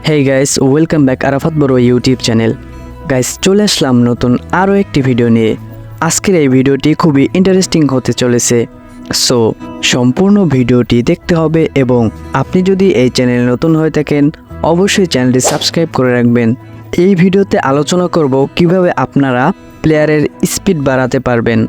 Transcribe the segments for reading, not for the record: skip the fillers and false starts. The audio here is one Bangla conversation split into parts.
Hey guys, welcome back Arafat বড় ইউটিউব চ্যানেল। গাইস, চলে আসলাম নতুন আরও একটি ভিডিও নিয়ে। আজকের এই ভিডিওটি খুবই ইন্টারেস্টিং হতে চলেছে, সো সম্পূর্ণ ভিডিওটি দেখতে হবে এবং আপনি যদি এই চ্যানেলে নতুন হয়ে থাকেন অবশ্যই চ্যানেলটি সাবস্ক্রাইব করে রাখবেন। এই ভিডিওতে আলোচনা করব কিভাবে আপনারা প্লেয়ারের স্পিড বাড়াতে পারবেন।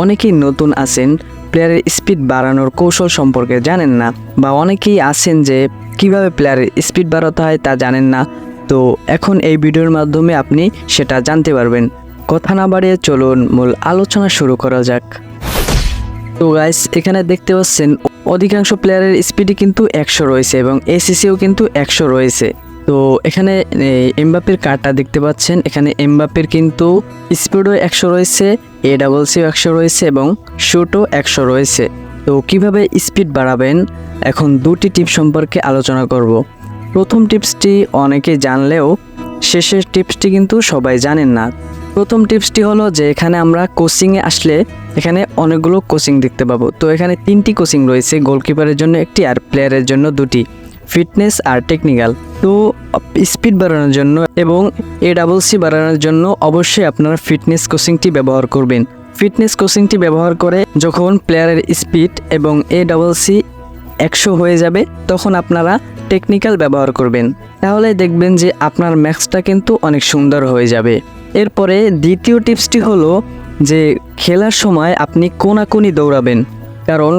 অনেকেই নতুন আছেন, প্লেয়ারের স্পিড বাড়ানোর কৌশল সম্পর্কে জানেন না, বা অনেকেই আছেন যে কিভাবে প্লেয়ারের স্পিড বাড়াতে হয় তা জানেন না। তো এখন এই ভিডিওর মাধ্যমে আপনি সেটা জানতে পারবেন। কথা না বাড়িয়ে চলুন মূল আলোচনা শুরু করা যাক। তো গাইস, এখানে দেখতে পাচ্ছেন অধিকাংশ প্লেয়ারের স্পিডই কিন্তু 100 রয়েছে এবং এসিসিও কিন্তু 100 রয়েছে। তো এখানে এমবাপ্পের কার্ডটা দেখতে পাচ্ছেন, এখানে এমবাপ্পের কিন্তু স্পিডও 100 রয়েছে, এডাবলসিও 100 রয়েছে এবং শুটও 100 রয়েছে। তো কিভাবে স্পিড বাড়াবেন এখন দুটি টিপস সম্পর্কে আলোচনা করব। প্রথম টিপসটি অনেকে জানলেও শেষের টিপসটি কিন্তু সবাই জানেন না। প্রথম টিপসটি হলো যে এখানে আমরা কোচিংয়ে আসলে এখানে অনেকগুলো কোচিং দেখতে পাবো। তো এখানে 3টি কোচিং রয়েছে, গোলকিপারের জন্য একটি আর প্লেয়ারের জন্য 2টি, ফিটনেস আর টেকনিক্যাল। তো স্পিড বাড়ানোর জন্য এবং এডাবলসি বাড়ানোর জন্য অবশ্যই আপনারা ফিটনেস কোচিংটি ব্যবহার করবেন। ফিটনেস কোচিংটি ব্যবহার করে যখন প্লেয়ারের স্পিড এবং এডাবলসি 100 হয়ে যাবে তখন আপনারা টেকনিক্যাল ব্যবহার করবেন, তাহলে দেখবেন যে আপনার ম্যাক্সটা কিন্তু অনেক সুন্দর হয়ে যাবে। এরপরে দ্বিতীয় টিপসটি হলো যে খেলার সময় আপনি কোনাকুনি দৌড়াবেন, কারণ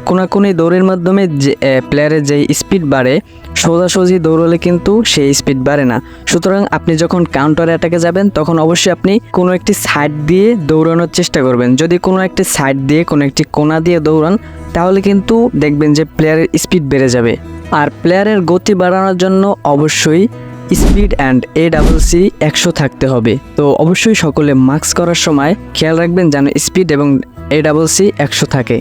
কোনাকুনি দৌড়ের মাধ্যমে যে প্লেয়ারের যে স্পিড বাড়ে, সোজাসুজি দৌড়লে কিন্তু সেই স্পিড বাড়ে না। সুতরাং আপনি যখন কাউন্টার অ্যাটাকে যাবেন তখন অবশ্যই আপনি কোনো একটি সাইড দিয়ে দৌড়ানোর চেষ্টা করবেন। যদি কোনো একটি সাইড দিয়ে কোনো একটি কোনা দিয়ে দৌড়ান তাহলে কিন্তু দেখবেন যে প্লেয়ারের স্পিড বেড়ে যাবে। আর প্লেয়ারের গতি বাড়ানোর জন্য অবশ্যই স্পিড অ্যান্ড এডাবলসি 100 থাকতে হবে। তো অবশ্যই সকলে মাস্ক করার সময় খেয়াল রাখবেন যেন স্পিড এবং এডাবলসি 100 থাকে।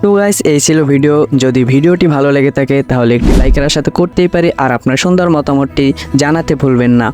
তো গাইস, এই ছিল ভিডিও। যদি ভিডিওটি ভালো লেগে থাকে তাহলে একটি লাইকের সাথে করতেই পারি, আর আপনার সুন্দর মতামতটি জানাতে ভুলবেন না।